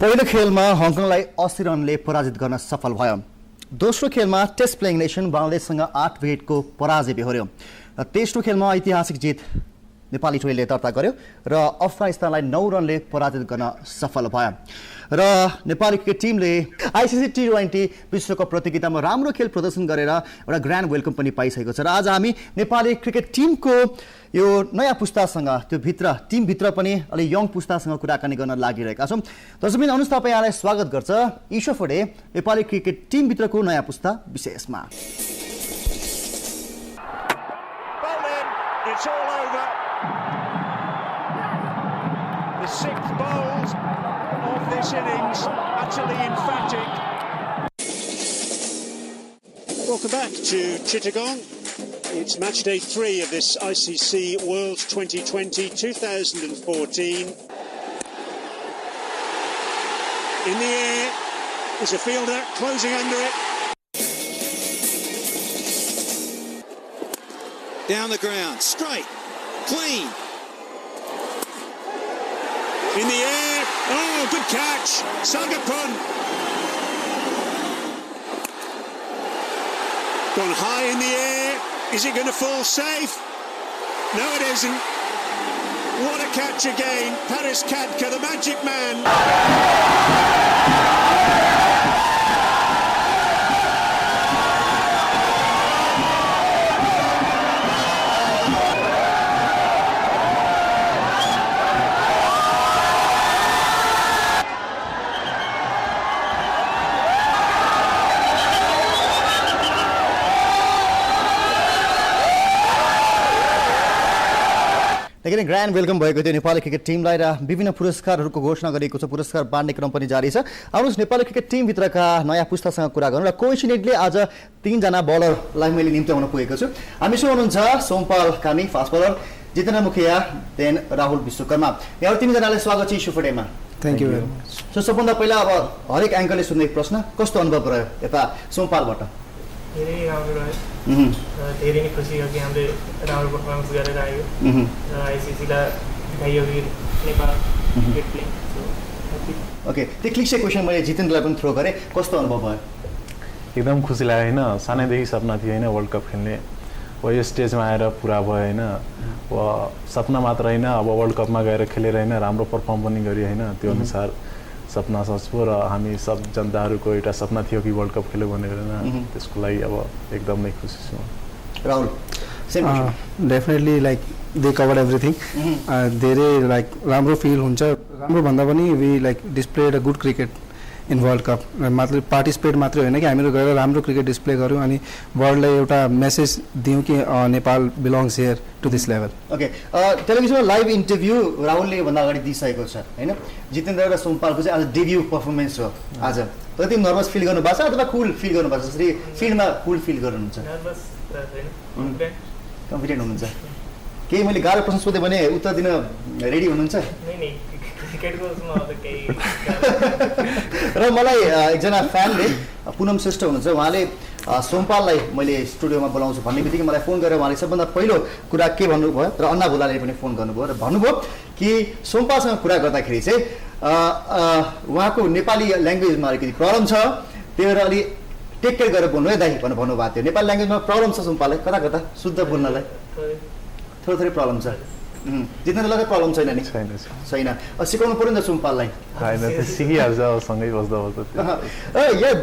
पहिलो खेलमा हङकङलाई 80 रनले पराजित गर्न सफल भयो। दोस्रो खेलमा टेस्ट प्लेइङ नेसन बङ्गलादेशसँग 8 विकेटको पराजय बेहोर्यो र तेस्रो खेलमा ऐतिहासिक जित नेपाली टोलीले दर्ता गर्यो र अफगानिस्तानलाई 9 रनले पराजित गर्न सफल भयो र नेपाली क्रिकेट टिमले आइसिसी टी20 विश्वकप प्रतियोगितामा राम्रो खेल प्रदर्शन गरेर एउटा ग्रान्ड वेलकम पनि पाइसकेको छ र आज हामी नेपाली क्रिकेट टिमको यो नयाँ पुस्तासँग त्यो भित्र टिमभित्र पनि अलि यङ पुस्तासँग कुराकानी गर्न लागिरहेका छौँ। दर्शकबिन अनुज तपाईँ यहाँलाई स्वागत गर्छ ईश्वर फोडे नेपाली क्रिकेट टिमभित्रको नयाँ पुस्ता विशेषमा। It's all over. The sixth bowls of this innings, utterly emphatic. Welcome back to Chittagong. It's match day 3 of this ICC World 2020 2014. In the air is a fielder closing under it. Down the ground, straight, clean. In the air, oh, good catch, Sangapun. Gone high in the air, is it going to fall safe? No, it isn't. What a catch again, Paris Kadka, the magic man. लेकिन grand welcome भएको थियो Nepali cricket टिमलाई र विभिन्न पुरस्कारहरूको घोषणा गरिएको छ। पुरस्कार बाँड्ने क्रम पनि जारी छ। आउनुहोस् नेपाली क्रिकेट टिमभित्रका नयाँ पुस्तासँग कुरा गरौँ र कोइन्सिडेन्टली आज 3 जना बलरलाई मैले निम्त्याउन पुगेको छु। हामीसँग हुनुहुन्छ Sompal Kami fast bowler, Jitendra Mukhiya, then Rahul Bishwakarma. यहाँ 3 जनालाई स्वागत छ ईश्वर फोडेमा। Thank you very much. So सबभन्दा पहिला अब हरेक एङ्कलले सोध्ने प्रश्न, कस्तो अनुभव रह्यो यता सोमपालबाट? धेरै राम्रो रह्यो, धेरै नै खुसी हो कि हामीले राम्रो पर्फर्मेन्स गरेर आयो र आइसिसीलाई देखाइयो कि नेपाल क्रिकेट प्लेइङ। ओके, त्यो क्लिक्से क्वेसन मैले जितेन्द्रलाई पनि थ्रो गरेँ, कस्तो अनुभव भयो? एकदम खुसी लाग्यो होइन, सानैदेखि सपना थियो होइन वर्ल्ड कप खेल्ने, अब यो स्टेजमा आएर पुरा भयो होइन। अब सपना मात्र होइन, अब वर्ल्ड कपमा गएर खेलेर होइन राम्रो पर्फर्म पनि गरियो होइन। त्यो अनुसार सपना सोच्छु र हामी सब जनताहरूको एउटा सपना थियो कि वर्ल्ड कप खेल्यो भनेर होइन, त्यसको लागि अब एकदमै खुसी छु। Rahul definitely like they covered everything. धेरै लाइक राम्रो फिल हुन्छ, राम्रो भन्दा पनि we like displayed a good cricket in world cup. मात्र पार्टिसिपेट मात्रै होइन कि हामीहरू गएर राम्रो क्रिकेट डिस्प्ले गऱ्यौँ अनि वर्ल्डलाई एउटा मेसेज दियौँ कि Nepal belongs here to this level. Okay, टेलिभिजनमा लाइभ इन्टरभ्यू राहुलले भन्दा अगाडि दिइसकेको छ होइन। जितेन्द्र र सोमपालको चाहिँ आज डेब्यू पर्फर्मेन्स हो आज। कति नर्भस फिल गर्नुभएको छ अथवा कुल फिल गर्नुभएको छ? जसरी फिल्डमा कुल फिल गर्नुहुन्छ, कन्फिडेन्ट हुनुहुन्छ? केही मैले गाह्रो प्रश्न सोधेँ भने उत्तर दिन रेडी हुनुहुन्छ? र मलाई एकजना फ्यानले पुनम श्रेष्ठ हुनुहुन्छ, उहाँले सोमपाललाई मैले स्टुडियोमा बोलाउँछु भन्ने बित्तिकै मलाई फोन गरेर उहाँले सबभन्दा पहिलो कुरा के भन्नुभयो र अन्ना भुलाले पनि फोन गर्नुभयो र भन्नुभयो कि सोमपालसँग कुरा गर्दाखेरि चाहिँ उहाँको नेपाली ल्याङ्ग्वेजमा अलिकति प्रब्लम छ, त्यही भएर अलि टेक केयर गरेर बोल्नु है दाइ भनेर भन्नुभएको थियो। नेपाली ल्याङ्ग्वेजमा प्रब्लम छ सोमपाललाई कता कता शुद्ध बोल्नलाई थोरै थोरै प्रब्लम छ। जित्नलाई प्रब्लम छैन नि? छैन। सिकाउनु पऱ्यो नि त सोमपाललाई? सिकिहाल्छ सँगै बस्दा बस्दा। यहाँ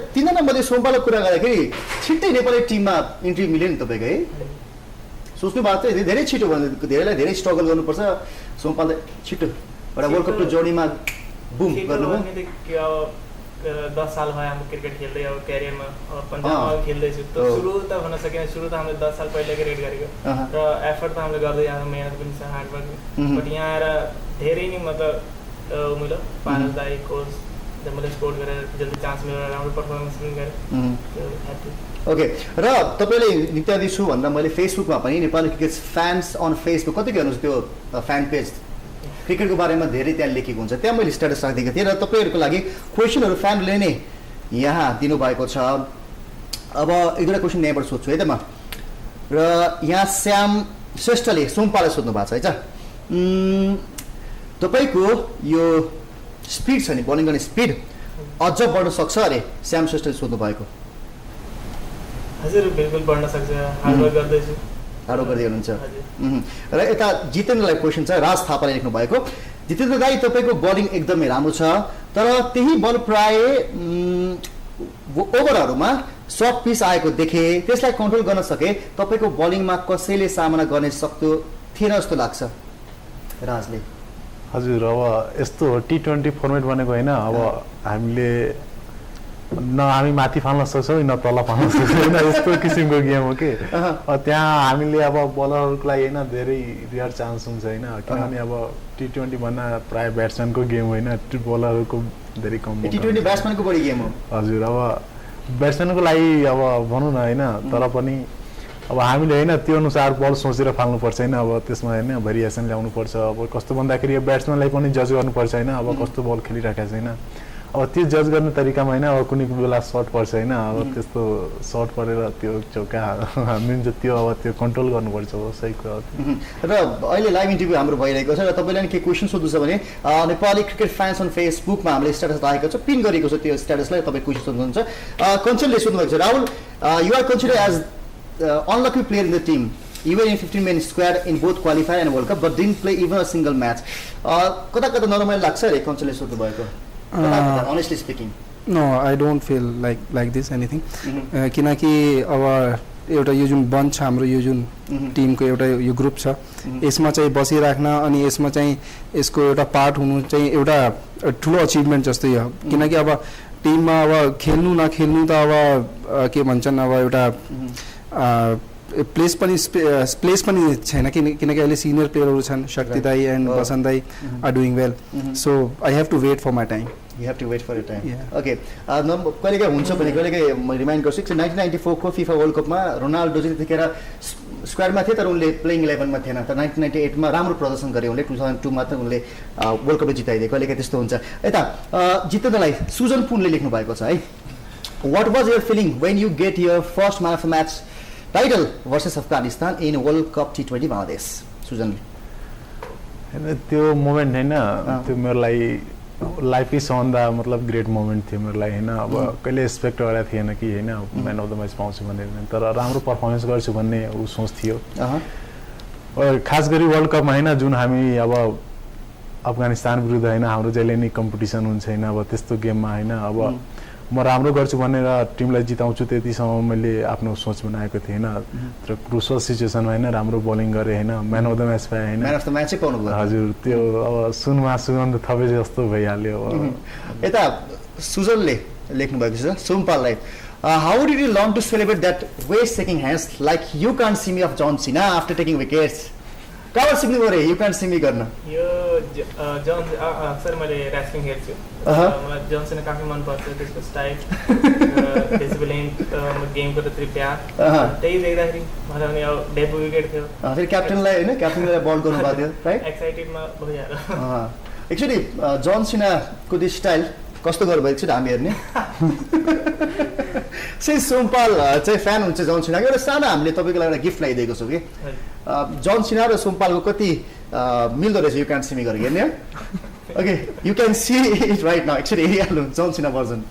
3 जना मध्ये सोमपालको कुरा गर्दाखेरि छिट्टै नेपाली टिममा इन्ट्री मिल्यो नि तपाईँको है? सोच्नु भएको थियो धेरै छिटो भने धेरैलाई धेरै स्ट्रगल गर्नुपर्छ, सोमपालले छिटो एउटा वर्ल्ड कपको जर्नीमा बुम गर्नुभयो। 10 साल भयो हाम्रो क्रिकेट खेल्दै अब क्यारियरमा पन्जाबमा खेल्दैछु। त सुरु त भन्न सकिएन, सुरु त हामीले 10 साल पहिला क्रिकेट गरेको र एफर्ट त हामीले गर्दै जाँदा मेहनत पनि छ, हार्डवर्क। बट यहाँ आएर धेरै नै मतलब मैले पारस दाई कोच जब मैले सपोर्ट गरेर जल्दी चान्स मिलेर राम्रो पर्फर्मेन्स पनि गरेँ। ओके, र तपाईँले इत्यादि छु भन्दा मैले फेसबुकमा पनि Nepali cricket fans on Facebook कतिको हेर्नुहोस् त्यो फ्यान पेज क्रिकेटको बारेमा धेरै त्यहाँ लेखेको हुन्छ, त्यहाँ मैले स्ट्याटस राखिदिएको थिएँ र तपाईँहरूको लागि क्वेसनहरू फ्यानले नै यहाँ दिनुभएको छ। अब एक दुईवटा क्वेसन यहाँबाट सोध्छु है त म। र यहाँ श्याम श्रेष्ठले सोमपाललाई सोध्नु भएको छ है त, तपाईँको यो स्पिड छ नि बलिङ गर्ने स्पिड अझ बढ्न सक्छ अरे श्याम श्रेष्ठले सोध्नु भएको हजुर बिल्कुल बढ्न सक्छ हार्डवर्क गर्दैछु हार्डवर्क गर्दै हुनुहुन्छ र यता जितेन्द्रलाई क्वेसन छ राज थापाले लेख्नु भएको जितेन्द्र दाई तपाईँको बलिङ एकदमै राम्रो छ तर त्यही बल प्राय ओभरहरूमा सर्ट पिच आएको देखे त्यसलाई कन्ट्रोल गर्न सके तपाईँको बलिङमा कसैले सामना गर्ने सक्दो थिएन जस्तो लाग्छ राजले हजुर अब यस्तो T20 फर्मेट बनेको होइन अब हामीले न हामी माथि फाल्न सक्छौँ न तल फाल्न सक्छौँ होइन यस्तो किसिमको गेम हो कि त्यहाँ हामीले अब बलरहरूको लागि होइन धेरै रेयर चान्स हुन्छ होइन किनभने अब T20 भन्दा प्राय ब्याट्सम्यानको गेम होइन बलरहरूको धेरै कम T20 ब्याट्सम्यानको बढी गेम हो हजुर अब ब्याट्सम्यानको लागि अब भनौँ न होइन तर पनि अब हामीले होइन त्यो अनुसार बल सोचेर फाल्नुपर्छ होइन अब त्यसमा होइन भेरिएसन ल्याउनुपर्छ अब कस्तो भन्दाखेरि ब्याट्सम्यानलाई पनि जज गर्नुपर्छ होइन अब कस्तो बल खेलिरहेको छ होइन अब त्यो जज गर्ने तरिकामा होइन अब कुनै बेला सर्ट पर्छ होइन अब त्यस्तो सर्ट परेर त्यो चौका मिन्छ त्यो अब त्यो कन्ट्रोल गर्नुपर्छ हो सही कुरा र अहिले लाइभ इन्टरभ्यू हाम्रो भइरहेको छ र तपाईँलाई के क्वेसन सोध्नु छ भने नेपाली क्रिकेट फ्यान्स अन फेसबुकमा हामीले स्ट्याटस राखेको छ पिन गरेको छ त्यो स्ट्याटसलाई तपाईँ क्वेसन सोध्नुहुन्छ कञ्चनले सोध्नुभएको छ Rahul you are consider as unlucky player in the team. You were in 15-man squad in both qualifier and World Cup, but didn't play even a single match. कता नरमाइलो लाग्छ रे कञ्चनले सोध्नु भएको honestly speaking. No, I don't feel like this anything. किनकि अब एउटा यो जुन बन्च छ हाम्रो यो जुन टिमको एउटा यो ग्रुप छ यसमा चाहिँ बसिराख्न अनि यसमा चाहिँ यसको एउटा पार्ट हुनु चाहिँ एउटा ठुलो अचिभमेन्ट जस्तै हो किनकि अब टिममा अब खेल्नु नखेल्नु त अब के भन्छन् अब एउटा प्लेस पनि छैन किनकि अहिले सिनियर प्लेयरहरू छन् शक्ति दाई एन्ड बसन्त दाई are doing well so I have to wait for my time You have to wait for your time. Yeah. Okay. कहिलेकाहीँ हुन्छ भने कहिलेकाहीँ म रिमाइन्ड गर्छु 1994 को फिफा वर्ल्ड कपमा रोनाल्डो चाहिँ त्यतिखेर स्क्वाडमा थिए तर उनले प्लेइङ 11मा थिएन तर 1998 मा राम्रो प्रदर्शन गरे उनले 2002 मा त उनले वर्ल्ड कप जिताइदिए कहिलेकाहीँ त्यस्तो हुन्छ यता जित्नलाई सुजन पुनले लेख्नु भएको छ है What was your feeling when you get your first man of the match title versus Afghanistan in World Cup T20 Bangladesh? Sujan त्यो मोमेन्ट हैन त्यो मेरो लागि लाइफ इज अन द मतलब ग्रेट मोमेन्ट थियो मेरो लागि हैन अब कहिले एक्सपेक्ट गरेको थिएन कि हैन म्यान अफ द म्याच पाउँछु भन्ने तर राम्रो पर्फर्मेन्स गर्छु भन्ने उ सोच थियो खास गरी वर्ल्ड कपमा हैन जुन हामी अब अफगानिस्तान विरुद्ध हैन हाम्रो जहिले नै कम्पिटिसन हुन्छ हैन अब त्यस्तो गेममा हैन अब म राम्रो गर्छु भनेर टिमलाई जिताउँछु त्यतिसम्म मैले आफ्नो सोच बनाएको थिएँ हैन तर क्रुसियल सिचुएसनमा हैन राम्रो बोलिङ गरे हैन म्यान अफ द म्याच पाए हैन म्यान अफ द म्याच पाउनु भयो हजुर त्यो अब सुनमा सुगन्ध थपे जस्तो भइहाल्यो यता सुजनले लेख्नु भएको छ सोमपाललाई how did you learn to celebrate that way shaking hands like you can't see me of John Cena after taking wickets कहाँ सिक्नु गरे यु कान्ट सी मी गर्न यो जन अक्सर मैले रेस्लिङ हेर्छु मलाई जन सिना काफी मन पर्छ त्यसको स्टाइल डिसिप्लिन गेमको त प्यार त्यही देख्दाखेरि मलाई पनि अब डेब्यु विकेट थियो फेरि क्याप्टेनलाई हैन क्याप्टेनलाई बल गर्नु भएको थियो राइट एक्साइटेडमा भइहाल्यो एक्चुअली जन सिनाको त्यो स्टाइल कस्तो गर्नुभएको छ हामी हेर्ने से सोमपाल चाहिँ फ्यान हुन्छ जन सिनाको एउटा सानो हामीले तपाईँको लागि एउटा गिफ्ट ल्याइदिएको छौँ कि जन सिना र सोमपालको कति मिल्दो रहेछ यु क्यान सी मी गरेर हेर्ने okay you can see it right now actually हेरिहाल्नु John Cena version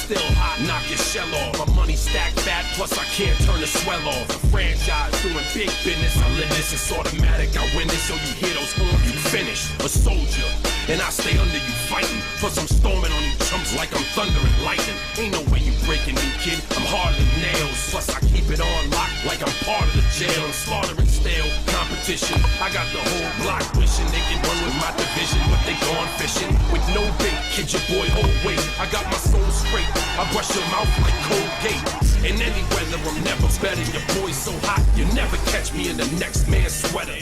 Still hot, knock your shell off. My money stacked fat, plus I can't turn the swell off. The franchise doing big business. I live this, it's automatic. I win this, so you hear those horns, you finish. A soldier, and I stay under you fighting. Plus I'm storming on you chumps like I'm thunder and lightning. Ain't no way you breaking me, kid. I'm harder than nails. Plus I keep it on lock like I'm part of the jail. I'm slaughtering stale competition. I got the whole block wishing they can run with my division, but they gone fishing with no bait. Kid your boy, oh wait, I got my soul straight. I brush your mouth like Colgate. In any weather, I'm never better. Your boy's so hot, you never catch me in the next man's sweater.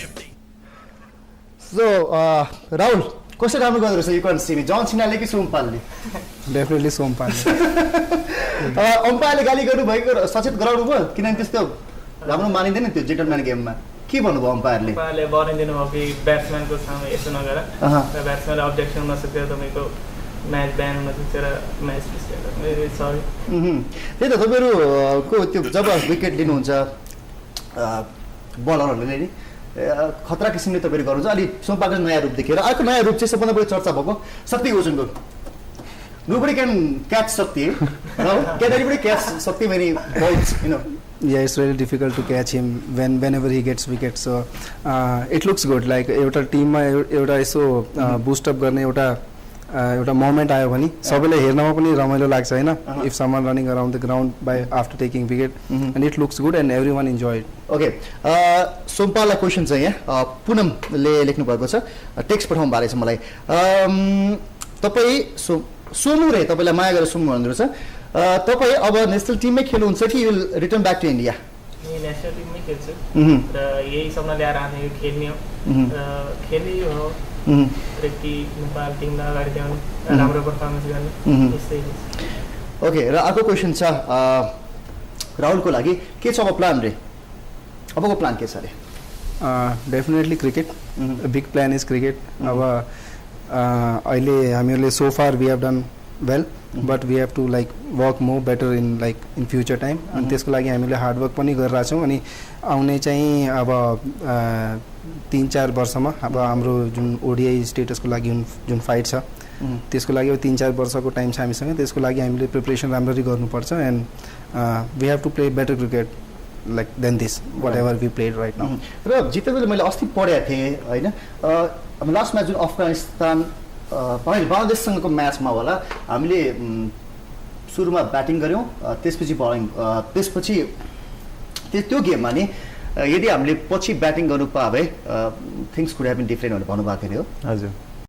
So, Rahul, कसरी राम्रो गर्दो रहेछ you can C me जन सिनाले कि सोमपालले definitely सोमपालले अम्पायरले गाली गर्नुभएको सचेत गराउनु भयो किनभने त्यस्तो राम्रो मानिँदैन त्यो जेन्टलम्यान गेममा के भन्नुभयो अम्पायरले भनिदिनु भयो कि ब्याट्सम्यानको सामु यसो नगर ब्याट्सम्यानले अब्जेक्सन नसक्यो तपाईँको म्याच ब्यान हुन सक्छ र म्याच सरी त्यही त तपाईँहरूको त्यो जब विकेट लिनुहुन्छ बलरहरूले नि खतरा किसिमले तपाईँहरू गर्नुहुन्छ अलि सोमपाको नयाँ रूप देखेर अर्को नयाँ रूप चाहिँ सबभन्दा बढी चर्चा भएको शक्ति गोजनको nobody can catch Shakti can anybody catch Shakti when he bowls Yeah, it's really difficult to catch him whenever he gets wicket. So it looks good. Like एउटा टिममा एउटा यसो बुस्ट अप गर्ने एउटा मोमेन्ट आयो भने सबैले हेर्नमा पनि रमाइलो लाग्छ हैन if someone running around the ground by after taking wicket and it looks good and everyone enjoy it okay सोमपाललाई क्वेसन चाहिँ यहाँ पुनमले लेख्नु भएको छ टेक्स्ट पठाउनु भएको छ मलाई तपाईँ सोमु रे तपाईँलाई माया गरेर सोमु भन्नुहुन्छ तपाईँ अब नेसनल टिममै खेल्नुहुन्छ कि you will return back to India national टिममै खेल्छु र यही सपना लिएर आएको थियो खेल्ने हो खेल्ने हो नेपाल टिमलाई अगाडि ल्याउने राम्रो पर्फर्मेन्स गर्ने त्यस्तै ओके र अर्को क्वेसन छ राहुलको लागि के छ अब प्लान रे अबको प्लान के छ रे definitely cricket big plan is cricket अब अहिले हामीहरूले so far we have done well but we have to like work more better in future time अनि त्यसको लागि हामीले हार्डवर्क पनि गरिरहेको छौँ अनि आउने चाहिँ अब 3-4 वर्षमा अब हाम्रो जुन ओडिआई स्टेटसको लागि जुन फाइट छ त्यसको लागि अब 3-4 वर्षको टाइम छ हामीसँग त्यसको लागि हामीले प्रिपरेसन राम्ररी गर्नुपर्छ and we have to play better cricket like than this whatever we played right now र जितेन्द्रले मैले अस्ति पढेको थिएँ होइन अब लास्ट म्याच जुन अफगानिस्तान बङ्गलादेशसँगको म्याचमा होला हामीले सुरुमा ब्याटिङ गऱ्यौँ त्यसपछि बलिङ त्यसपछि त्यो गेममा नि यदि हामीले पछि ब्याटिङ गर्नु पाए भए things could have been different भनेर भन्नुभएको थियो हजुर